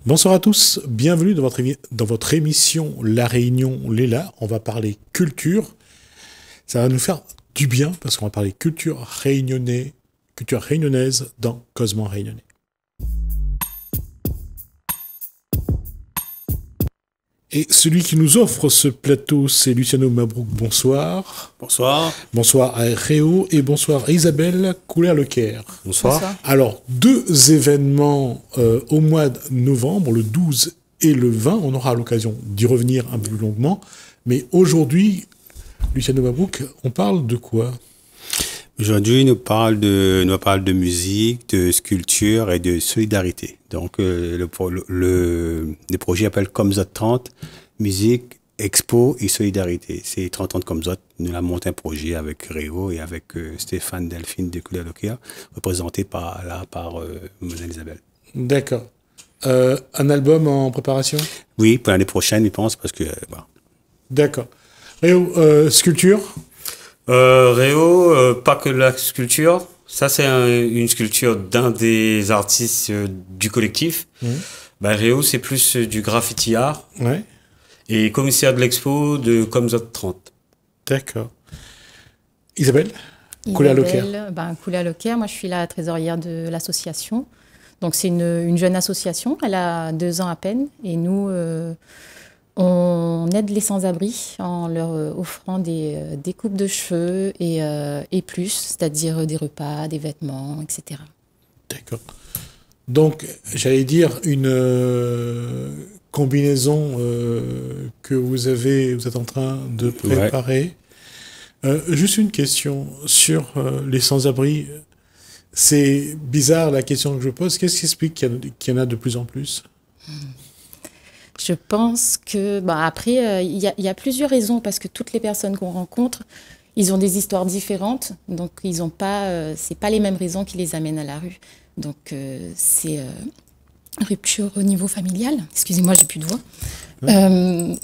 Bonsoir à tous, bienvenue dans votre émission La Réunion Léla. On va parler culture. Ça va nous faire du bien parce qu'on va parler culture réunionnaise dans Causement Réunionnais. Et celui qui nous offre ce plateau, c'est Luciano Mabrouk. Bonsoir. Bonsoir. Bonsoir à Réo et bonsoir à Isabelle Couler-Lecaire. Bonsoir. Alors, deux événements au mois de novembre, le 12 et le 20. On aura l'occasion d'y revenir un peu plus longuement. Mais aujourd'hui, Luciano Mabrouk, on parle de quoi? Aujourd'hui, nous parle de musique, de sculpture et de solidarité. Donc, le projet appelle Comzot 30, musique, expo et solidarité. C'est 30 ans de Comzot. Nous avons monté un projet avec Réo et avec Stéphane Delphine de Couler-Lecaire, représenté par Mademoiselle Isabelle. D'accord. Un album en préparation? Oui, pour l'année prochaine, je pense, parce que... Voilà. D'accord. Réo, sculpture? Réo, pas que la sculpture. Ça, c'est une sculpture d'un des artistes du collectif. Réo, c'est plus du graffiti art. Ouais. Et commissaire de l'expo de Comzot 30. D'accord. Isabelle Couler-Lecaire. Couler-Lecaire, moi je suis la trésorière de l'association. Donc c'est une jeune association, elle a 2 ans à peine. Et nous, on aide les sans-abri en leur offrant des coupes de cheveux et plus, c'est-à-dire des repas, des vêtements, etc. D'accord. Donc, j'allais dire une combinaison que vous êtes en train de préparer. Ouais. Juste une question sur les sans-abri. C'est bizarre la question que je pose. Qu'est-ce qui explique qu'il y en a de plus en plus? Je pense que, après, il y a plusieurs raisons, parce que toutes les personnes qu'on rencontre, ils ont des histoires différentes, donc ils ont pas, c'est pas les mêmes raisons qui les amènent à la rue. Donc c'est rupture au niveau familial. Excusez-moi, j'ai plus de voix. Ouais.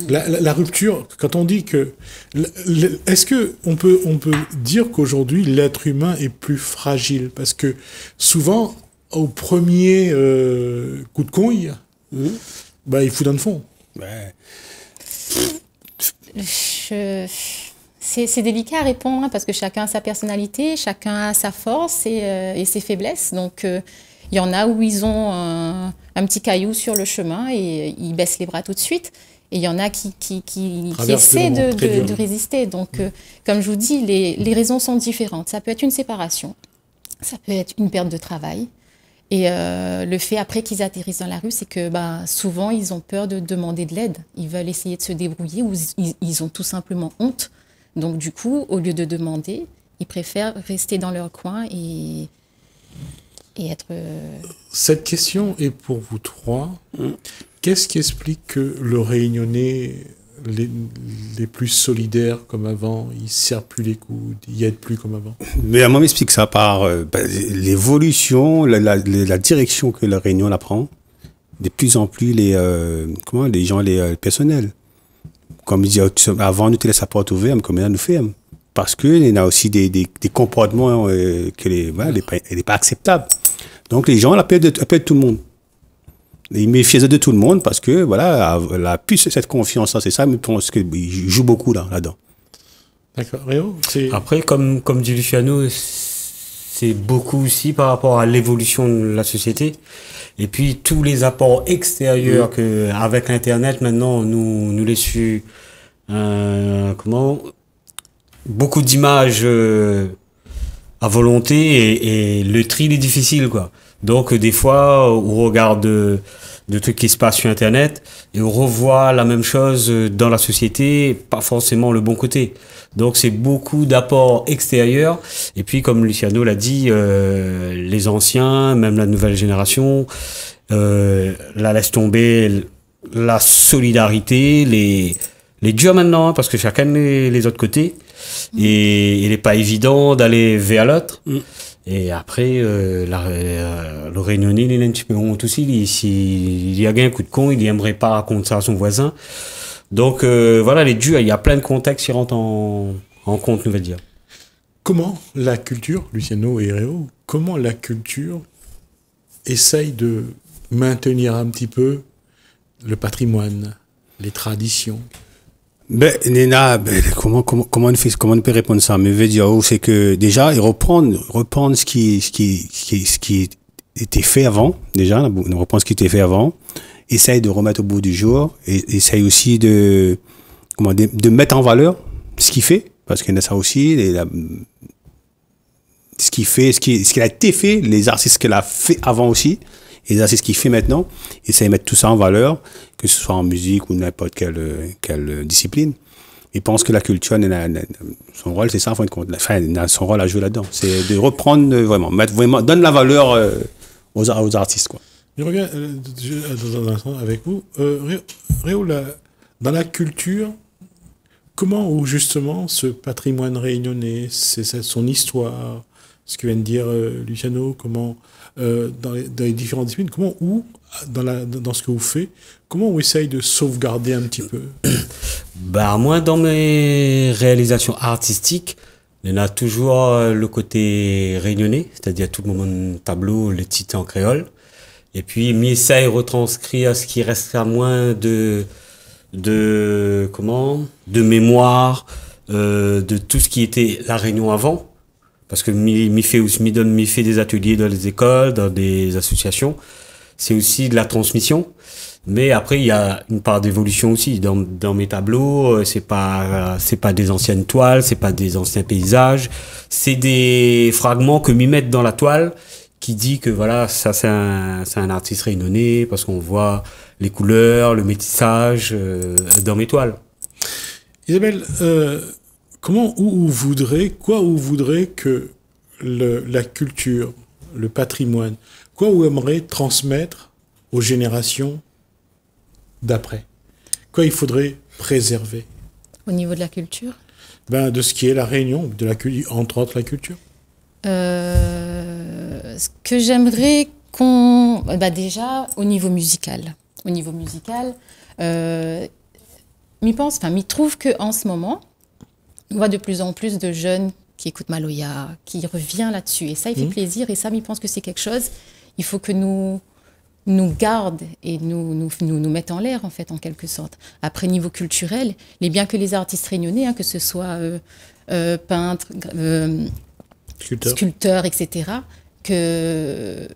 La rupture, quand on dit que, est-ce que on peut dire qu'aujourd'hui l'être humain est plus fragile, parce que souvent au premier coup de couille, il fout dans le fond. Ouais. C'est délicat à répondre, parce que chacun a sa personnalité, chacun a sa force et ses faiblesses. Donc, il y en a où ils ont un petit caillou sur le chemin et ils baissent les bras tout de suite. Et il y en a qui essaient de résister. Donc, comme je vous dis, les raisons sont différentes. Ça peut être une séparation, ça peut être une perte de travail. Et le fait après qu'ils atterrissent dans la rue, c'est que souvent, ils ont peur de demander de l'aide. Ils veulent essayer de se débrouiller ou ils ont tout simplement honte. Donc du coup, au lieu de demander, ils préfèrent rester dans leur coin et être... Cette question est pour vous trois. Qu'est-ce qui explique que le Réunionnais, les plus solidaires comme avant, ils ne serrent plus les coudes, ils n'aident plus comme avant? Mais moi, m'explique ça par l'évolution, la direction que la Réunion la prend. De plus en plus, les personnels. Comme je disais avant, nous te laissons la porte ouverte, comme nous faisons. Parce qu'il y a aussi des comportements qui n'est pas acceptable. Donc les gens appellent tout le monde. Ils méfient de tout le monde parce que la plus cette confiance, c'est ça, mais je pense qu'ils jouent beaucoup là-dedans. D'accord. Réo, après, comme dit Luciano, c'est beaucoup aussi par rapport à l'évolution de la société. Et puis tous les apports extérieurs qu'avec Internet, maintenant, nous laissent beaucoup d'images à volonté et le tri est difficile, quoi. Donc des fois, on regarde de trucs qui se passent sur Internet et on revoit la même chose dans la société, pas forcément le bon côté. Donc c'est beaucoup d'apports extérieurs. Et puis comme Luciano l'a dit, les anciens, même la nouvelle génération, la laisse tomber la solidarité, les durs maintenant, parce que chacun les autres côtés. Et il n'est pas évident d'aller vers l'autre. Et après, le Réunionnais, il est un petit peu honte aussi. S'il y a un coup de con, il n'aimerait pas raconter ça à son voisin. Donc les durs, il y a plein de contextes qui rentrent en compte, nous va dire. Comment la culture, Luciano et Réo, comment la culture essaye de maintenir un petit peu le patrimoine, les traditions? Ben, Néna, comment on peut répondre ça? Mais je veux dire, c'est que déjà, reprendre ce qui était fait avant, déjà, reprendre ce qui était fait avant, essaye de remettre au bout du jour, et essaye aussi de mettre en valeur ce qu'il fait, parce qu'il y a ça aussi, ce qu'il a été fait, les artistes qu'il a fait avant aussi, et les artistes qu'il fait maintenant, essaye de mettre tout ça en valeur, que ce soit en musique ou n'importe quelle discipline. Il pense que la culture, son rôle, c'est ça, en fin de compte. Son rôle à jouer là-dedans. C'est de reprendre vraiment, donne la valeur aux artistes, quoi. Je reviens dans un instant avec vous. Réo, dans la culture, comment ou justement ce patrimoine réunionnais, c'est son histoire, ce que vient de dire Luciano, comment dans les différentes disciplines, comment ou dans ce que vous faites, comment on essaye de sauvegarder un petit peu? Bah moi, dans mes réalisations artistiques, il y en a toujours le côté réunionnais, c'est-à-dire tout le moment tableau, le titre en créole. Et puis, m'essaye retranscrire ce qui reste à moins de mémoire, de tout ce qui était la Réunion avant. Parce que m'y fait des ateliers dans les écoles, dans des associations. C'est aussi de la transmission. Mais après, il y a une part d'évolution aussi. Dans mes tableaux, c'est pas des anciennes toiles, c'est pas des anciens paysages. C'est des fragments que m'y mettent dans la toile, qui dit que voilà, ça c'est un artiste réunionnais, parce qu'on voit les couleurs, le métissage dans mes toiles. Isabelle, quoi vous voudrez que la culture, le patrimoine, quoi vous aimeriez transmettre aux générations d'après? Quoi il faudrait préserver? Au niveau de la culture? De ce qui est la Réunion, entre autres la culture. Ce que j'aimerais déjà, au niveau musical. M'y trouve qu'en ce moment, on voit de plus en plus de jeunes qui écoutent Maloya, qui revient là-dessus. Et ça, il fait plaisir. Et ça, m'y pense que c'est quelque chose, il faut que nous garde et nous mettent en l'air, en fait, en quelque sorte. Après, niveau culturel, il est bien que les artistes réunionnais, que ce soit peintres, sculpteurs, etc., que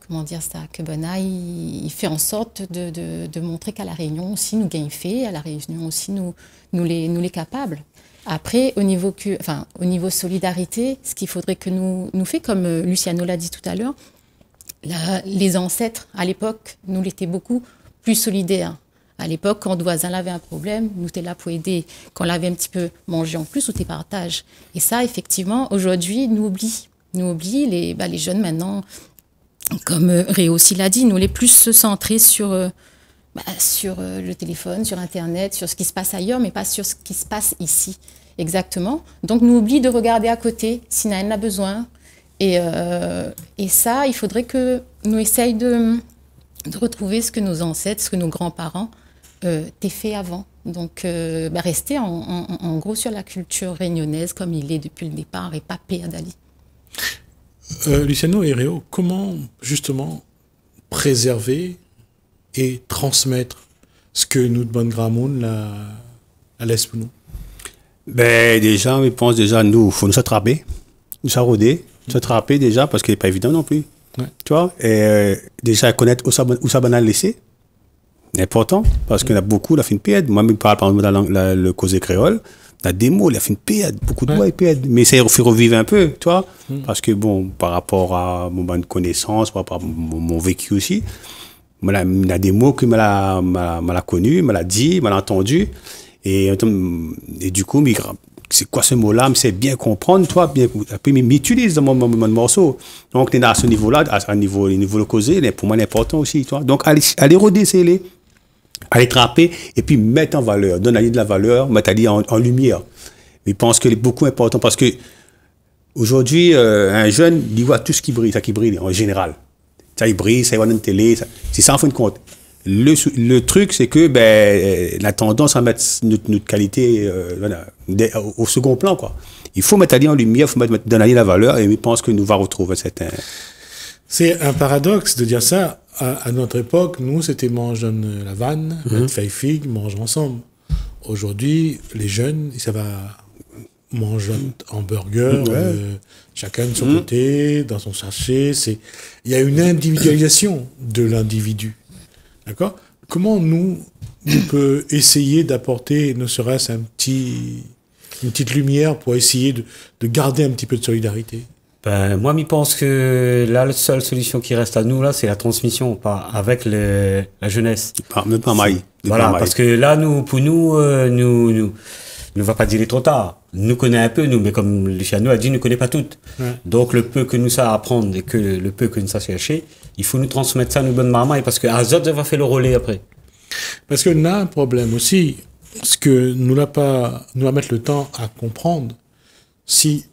Bonnat, il fait en sorte de montrer qu'à La Réunion aussi, nous gagnons fait, à La Réunion aussi, nous les capables. Après, au niveau solidarité, ce qu'il faudrait que nous fait, comme Luciano l'a dit tout à l'heure, les ancêtres, à l'époque, nous l'étaient beaucoup plus solidaires. À l'époque, quand le voisin avait un problème, nous étions là pour aider. Quand on avait un petit peu mangé en plus, ou t'es partage. Et ça, effectivement, aujourd'hui, nous oublie. Les jeunes maintenant, comme Réo aussi l'a dit, nous les plus se centrer sur le téléphone, sur Internet, sur ce qui se passe ailleurs, mais pas sur ce qui se passe ici. Exactement. Donc, nous oublie de regarder à côté, si Naël a besoin. Et ça, il faudrait que nous essayions de retrouver ce que nos ancêtres, ce que nos grands-parents t'aient fait avant. Donc, rester en gros sur la culture réunionnaise comme il est depuis le départ et pas perdre Ali. Luciano et Réo, comment justement préserver et transmettre ce que nous de bonne gramoun la laisse pour nous? Déjà, je pense nous, faut nous attraper, nous s'arroder, nous attraper déjà, parce qu'il n'est pas évident non plus. Ouais. Tu vois, et déjà connaître où ça banal laissé. C'est important, parce qu'il y en a beaucoup, il a fait une période. Moi, je parle par exemple dans le causé créole, la démo, il a fait une période, beaucoup de mois, il période. Mais ça fait revivre un peu, tu vois, parce que par rapport à mon bonne connaissance, par rapport à mon vécu aussi, il y a des mots que m'a connu, m'a dit, m'a entendu, et du coup, c'est quoi ce mot-là, mais c'est bien comprendre, toi, puis m'utilise dans mon morceau. Donc, à ce niveau-là, à niveau le causé, pour moi, c'est important aussi, toi. Donc, aller redesceller, aller trapper, et puis mettre en valeur, donner de la valeur, mettre en lumière. Je pense que c'est beaucoup important, parce que aujourd'hui, un jeune, il voit tout ce qui brille, ça qui brille en général. Ça, il brille, ça, il voit dans la télé, c'est ça en fin de compte. Le truc, c'est que la tendance à mettre notre qualité au second plan, quoi. Il faut mettre en lumière, il faut donner la valeur, et je pense que nous va retrouver cette... C'est un paradoxe de dire ça, à notre époque, nous, c'était mange donne la vanne, feuille figue, mange ensemble. Aujourd'hui, les jeunes, ça va manger un hamburger, chacun de son côté, dans son sachet. Il y a une individualisation de l'individu. D'accord? Comment on peut essayer d'apporter, ne serait-ce une petite lumière pour essayer de garder un petit peu de solidarité? Ben, moi, je pense que là, la seule solution qui reste à nous, là, c'est la transmission, avec la jeunesse. Même pas maille. Voilà, parce que là, pour nous, ne va pas dire trop tard. Nous connaît un peu, nous, mais comme Luciano a dit, nous connaît pas toutes. Ouais. Donc, le peu que nous savons apprendre et que le peu que nous savons chercher, il faut nous transmettre ça à nos bonnes marmailles, parce que Azot va faire le relais après. Parce que là, un problème aussi, ce que nous va mettre le temps à comprendre, si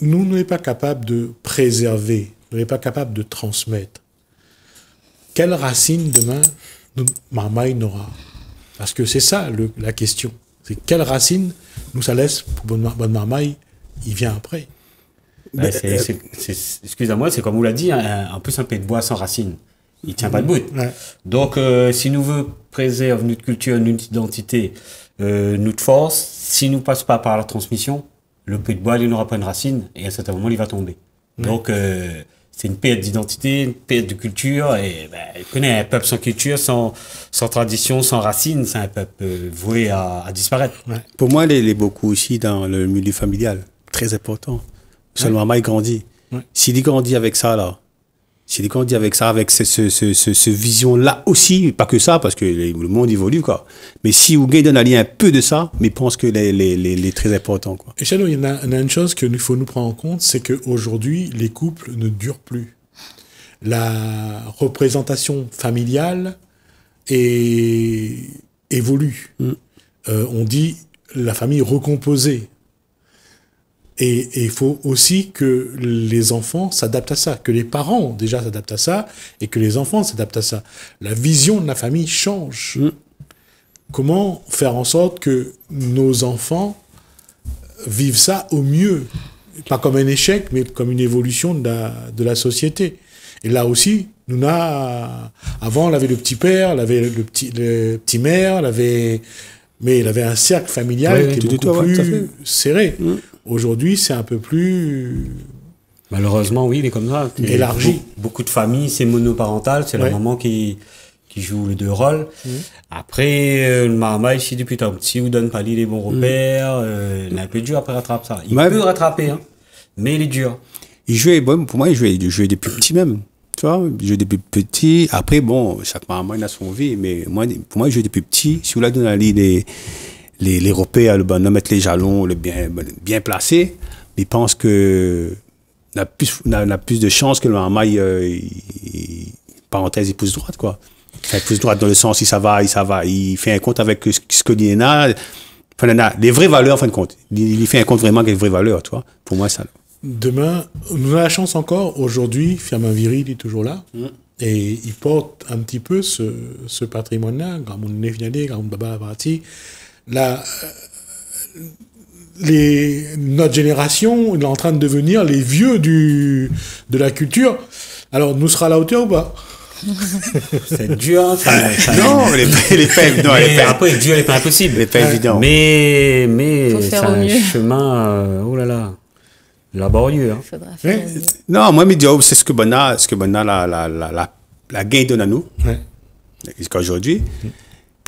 nous n'est pas capable de préserver, nous n'est pas capable de transmettre, quelle racine demain marmaille n'aura? Parce que c'est ça la question. C'est quelle racine nous ça laisse pour bonne marmaille, il vient après. Ben, excusez-moi, c'est comme vous l'a dit, en plus un peu de bois sans racine, il tient pas debout. Ouais. Donc si nous voulons préserver notre culture, notre identité, notre force, si nous passe pas par la transmission, le peu de bois, il n'aura pas une racine, et à un certain moment, il va tomber. Ouais. Donc, c'est une perte d'identité, une perte de culture, et on connaît un peuple sans culture, sans tradition, sans racine, c'est un peuple voué à disparaître. Ouais. Pour moi, il est beaucoup aussi dans le milieu familial, très important. Seulement, il grandit. Ouais. S'il grandit avec ça, là, s'il grandit avec ça, avec ce vision-là aussi, pas que ça, parce que le monde évolue, quoi. Mais si vous gagnez un lien un peu de ça, mais je pense que les très important, quoi. Et Chano, il y en a une chose qu'il faut nous prendre en compte, c'est qu'aujourd'hui, les couples ne durent plus. La représentation familiale évolue. On dit la famille recomposée. Et il faut aussi que les enfants s'adaptent à ça, que les parents déjà s'adaptent à ça, et que les enfants s'adaptent à ça. La vision de la famille change. Comment faire en sorte que nos enfants vivent ça au mieux? Pas comme un échec, mais comme une évolution de la société. Et là aussi, avant, on avait le petit père, on avait le petit mère, mais il avait un cercle familial qui est beaucoup plus serré. Aujourd'hui, c'est un peu plus... Malheureusement, oui, il est comme ça. Élargi. Beaucoup de familles, c'est monoparental, c'est la maman qui joue les deux rôles. Après, le marmaille, si depuis tant petit, vous donne pas les bons repères, il est un peu dur après rattraper ça. Il peut rattraper, hein, mais il est dur. Pour moi, il jouait depuis petit même. Tu vois, il jouait depuis petit. Après, bon, chaque marmaille a son vie, mais pour moi, il jouait depuis petit. Si vous la donnez les repères, le bonhomme, mettre les jalons, le bien placé, il pense que n'a plus de chance que le marmaille, parenthèse, il pousse droite, quoi. Il pousse droite dans le sens, il fait un compte avec ce que l'INA, les vraies valeurs, en fin de compte. Il fait un compte vraiment avec les vraies valeurs, tu vois. Pour moi, ça. Demain, nous avons la chance encore, aujourd'hui, Firmin Viril est toujours là, et il porte un petit peu ce patrimoine-là, Grand Monde Nefinadé, Grand Monde Baba Abarati. Notre génération est en train de devenir les vieux de la culture. Alors, nous sera à la hauteur ou pas? C'est dur, ça. Non, après, dur, c'est pas impossible. C'est pas évident. Mais c'est un chemin, oh là là, laborieux. Hein. Non, moi, c'est ce que Bonna la gain donne à nous. Jusqu'à aujourd'hui.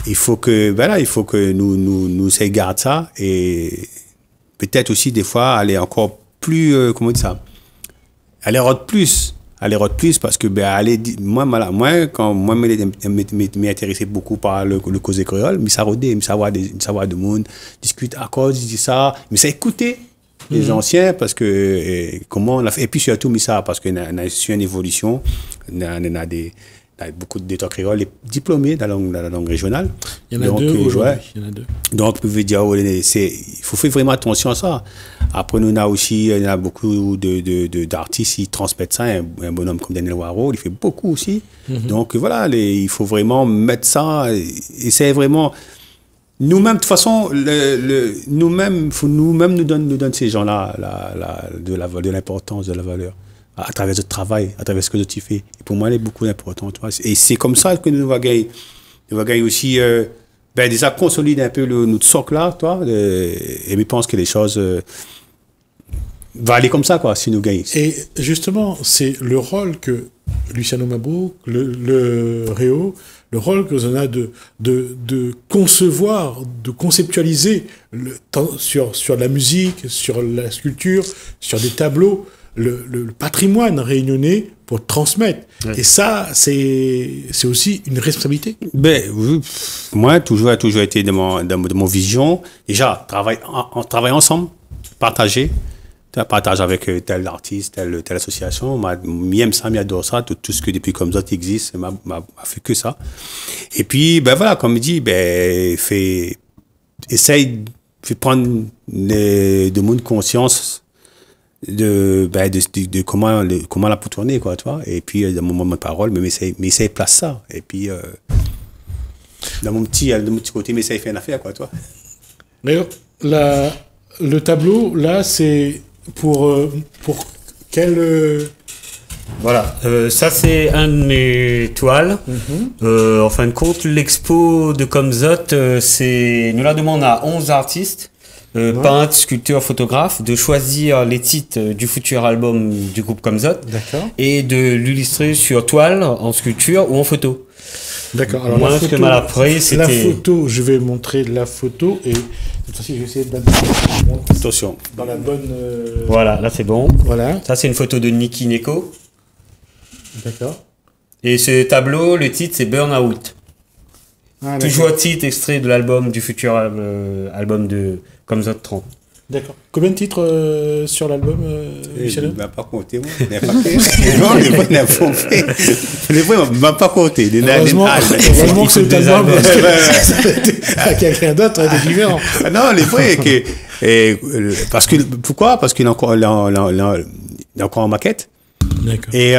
Il faut que nous gardions ça, et peut-être aussi des fois aller encore plus, comment dire ça, aller rôder plus, parce que quand moi m'intéressais beaucoup par le cause créole, mais ça rodait, mais savoir de monde discute à cause dit ça, mais ça écouter les anciens, parce que comment on a fait, et puis surtout mais ça parce qu'on a su une évolution, on a beaucoup d'états créoles diplômés dans la langue régionale. Il y en a deux aujourd'hui. Il y en a deux. Donc, vous pouvez dire, il faut faire vraiment attention à ça. Après, il y a beaucoup d'artistes qui transmettent ça. Un bonhomme comme Daniel Waro, il fait beaucoup aussi. Donc, voilà, il faut vraiment mettre ça. Et c'est vraiment... Nous-mêmes, de toute façon, nous donne ces gens-là de l'importance de la valeur. à travers notre travail, à travers ce que tu fais. Et pour moi, elle est beaucoup important. Tu vois. Et c'est comme ça que nous va gagner. Nous va gagner aussi, déjà consolider un peu notre socle là, toi. Et je pense que les choses vont aller comme ça, quoi, si nous gagnons. Et justement, c'est le rôle que Luciano Mabrouk, le Réo, le rôle que l'on a de concevoir, de conceptualiser sur la musique, sur la sculpture, sur des tableaux, le patrimoine réunionnais pour transmettre. Ouais. Et ça, c'est aussi une responsabilité. Moi, toujours a toujours été de mon vision. Déjà, on travaille ensemble, partager avec tel artiste, telle association. J'aime ça, j'adore ça. Tout ce que depuis comme ça existe, m'a fait que ça. Et puis, voilà, comme il dit, essaye de prendre de mon conscience de comment la pour tourner, quoi, tu vois. Et puis, dans mon moment de parole, mais essaye place ça. Et puis, de mon petit côté, mais essaye faire une affaire, quoi, tu vois. Mais le tableau, là, c'est pour quel... Voilà, ça c'est un de mes toiles. En fin de compte, l'expo de Comzot, nous la demande à 11 artistes, peintres, sculpteurs, photographes, de choisir les titres du futur album du groupe Comzot et de l'illustrer sur toile, en sculpture ou en photo. D'accord. Alors, moi, ce que m'a appris, c'était... La photo, je vais montrer la photo et cette fois-ci, je vais essayer de la... Attention. Dans la bonne... Voilà, là c'est bon. Voilà. Ça, c'est une photo de Niki Neko. D'accord. Et ce tableau, le titre, c'est Burnout. Ah, toujours titre extrait de l'album, du futur album de Comzot 30. D'accord. Combien de titres sur l'album, Michel? Je ne vais pas compter, moi. Non, les voix, je ne vais pas compter. Heureusement que c'est l'album, avec quelqu'un d'autre, c'est différent. Non, les voix, pourquoi? Parce qu'il est encore en maquette. D'accord. Et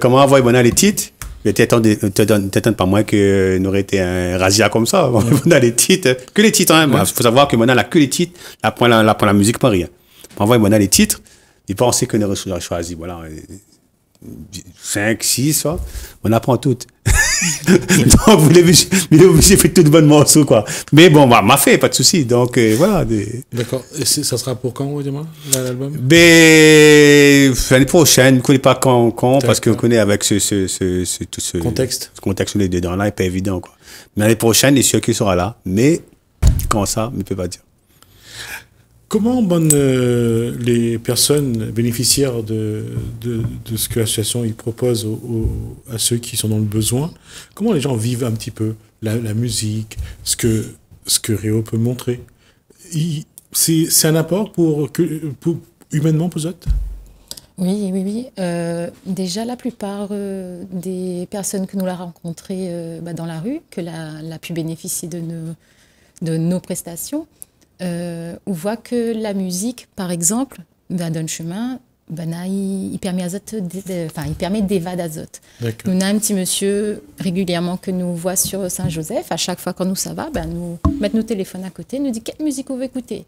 comment envoyer maintenant les titres? T'étonnes pas moins que nous aurait été un razzia comme ça. On a les titres, que les titres. Il faut savoir que maintenant, on n'a que les titres. Là, pour la musique, pas rien. On envoie maintenant les titres. Il pensait qu'on aurait choisi. Voilà. 5, 6, on apprend toutes. Donc, vous l'avez obligé de faire tout de bonnes morceaux, quoi. Mais bon, m'a fait, pas de souci. Donc, voilà. D'accord. Et ça sera pour quand, l'album? L'année prochaine, je ne connais pas quand parce qu'on connaît avec ce contexte. Ce contexte les dedans là, n'est pas évident, quoi. Mais l'année prochaine, il est sûr qu'il sera là. Mais quand ça, je ne peux pas dire. Comment les personnes bénéficiaires de ce que l'association propose à ceux qui sont dans le besoin, comment les gens vivent un petit peu la musique, ce que Réo peut montrer? C'est un apport humainement pour eux? Oui. Déjà, la plupart des personnes que nous avons rencontrées dans la rue, que l'a pu bénéficier de nos prestations, on voit que la musique, par exemple, donne chemin, il permet d'évader d'azote. Nous avons un petit monsieur régulièrement que nous voit sur Saint-Joseph. À chaque fois quand nous ça va, nous mettons nos téléphones à côté, nous dit quelle musique on veut écouter.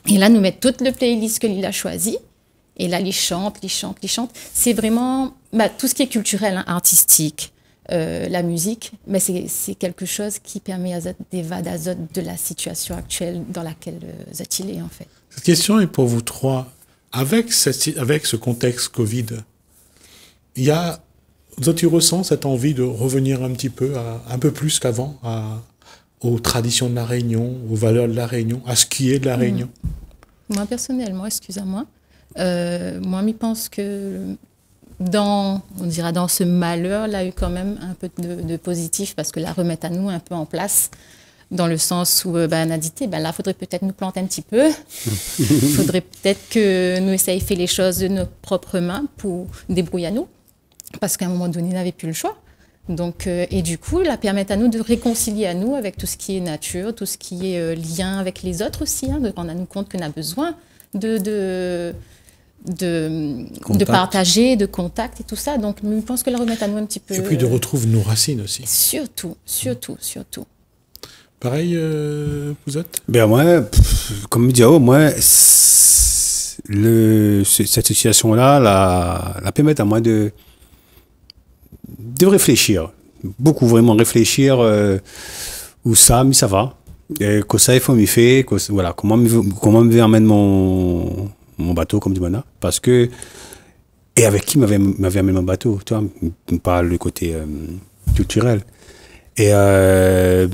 Et là, nous mettons toute le playlist que il a choisi. Et là, il chante. C'est vraiment tout ce qui est culturel, artistique. La musique, mais c'est quelque chose qui permet à Zot d'évader de la situation actuelle dans laquelle Zot il est, en fait. Cette question est pour vous trois. Avec ce contexte Covid, Zot ressent cette envie de revenir un petit peu, un peu plus qu'avant, aux traditions de la Réunion, aux valeurs de la Réunion, à ce qui est de la Réunion. Moi, personnellement, excusez-moi, moi, je pense que dans ce malheur, là, il y a eu quand même un peu de positif parce que la remettre à nous un peu en place, dans le sens où on a dit, là, il faudrait peut-être nous planter un petit peu. Il faudrait peut-être que nous essayions de faire les choses de nos propres mains pour débrouiller à nous, parce qu'à un moment donné, on n'avait plus le choix. Donc, et du coup, la permettre à nous de réconcilier à nous avec tout ce qui est nature, tout ce qui est lien avec les autres aussi, de rendre à nous compte qu'on a besoin de partager, de contact et tout ça. Donc, je pense que la remettre à nous un petit peu... Et puis de retrouver nos racines aussi. Surtout. Pareil, vous êtes? Moi, comme je dis, moi, cette situation-là la permet à moi de réfléchir. Beaucoup vraiment réfléchir où ça, mais ça va. Que ça, il faut m'y faire. Voilà, comment me emmène mon bateau, comme du mana. Parce que, et avec qui m'avait amené mon bateau, tu vois, on parle du côté culturel. Et la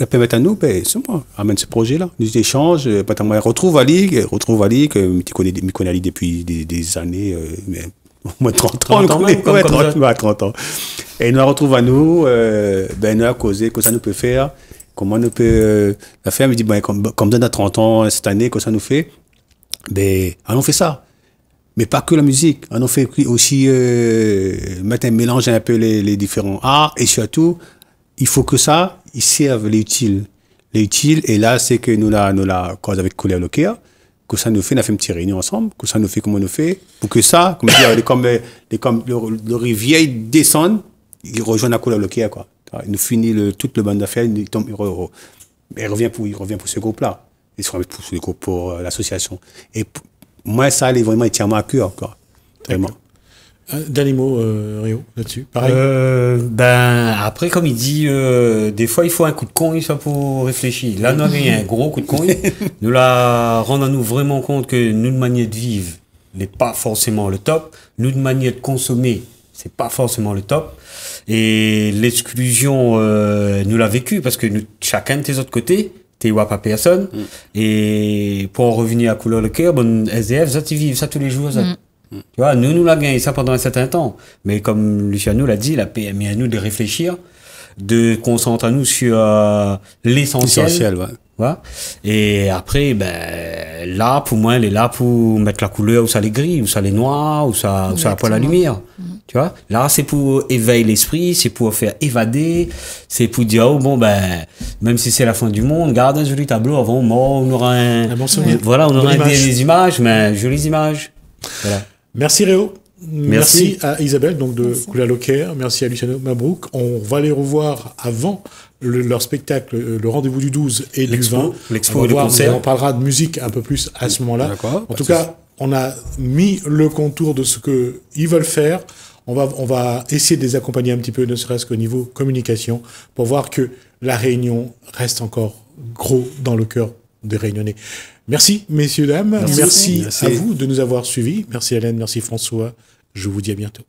permettre à nous, c'est moi, amène ce projet-là, nous échanges, moi, retrouve Ali, que tu connais Ali depuis des années, mais au moins 30 ans, 30 ans. Et nous retrouve à nous, nous a causé, que ça nous peut faire, comment nous peut la faire, me dit, comme dans 30 ans, cette année, que ça nous fait, on fait ça. Mais pas que la musique, on fait aussi mettre un mélange un peu les différents arts, et surtout, il faut que ça, il serve les utiles. Les utiles, et là, c'est que nous la cause avec Couleur Locker, que ça nous fait, on a fait une petite réunion ensemble, que ça nous fait comme on nous fait, pour que ça, comme dire, le rivière, il descend, il rejoint la Couleur Locker, quoi. Il nous finit toute le bande d'affaires, il revient pour ce groupe-là. Il se remet pour ce groupe, pour l'association. Et moi, ça, il est vraiment entièrement à cœur, quoi. Vraiment. Dernier mot, Rio, là-dessus. Pareil. Après, comme il dit, des fois, il faut un coup de con, ça, pour réfléchir. Là, nous avons un gros coup de con. Nous la rendons nous vraiment compte que notre manière de vivre n'est pas forcément le top. Notre manière de consommer, c'est pas forcément le top. Et l'exclusion, nous l'a vécu parce que chacun de tes autres côtés, t'es vois pas personne. Et pour en revenir à Couleur le cœur, SDF, ça, tu vivent ça tous les jours, ça. Tu vois, nous l'a gagné ça pendant un certain temps. Mais comme Luciano l'a dit, la PMI à nous de réfléchir, de concentrer nous sur l'essentiel. L'essentiel, ouais. Voilà. Et après, là, pour moi, elle est là pour mettre la couleur où ça les gris, où ça les noir, où ça pas la lumière. Tu vois? Là, c'est pour éveiller l'esprit, c'est pour faire évader, c'est pour dire, même si c'est la fin du monde, garde un joli tableau avant mort, on aura voilà, on aura des images, mais jolies images. Voilà. Merci Réo. Merci à Isabelle donc de Couleur Locker. Merci à Luciano Mabrouk. On va les revoir avant leur spectacle, le rendez-vous du 12 et du 20. L'expo et le concert. On parlera de musique un peu plus à ce moment-là. En tout cas, on a mis le contour de ce qu'ils veulent faire. On va essayer de les accompagner un petit peu, ne serait-ce qu'au niveau communication, pour voir que la Réunion reste encore gros dans le cœur des Réunionnais. Merci, messieurs, dames. Merci à vous de nous avoir suivis. Merci Hélène, merci François. Je vous dis à bientôt.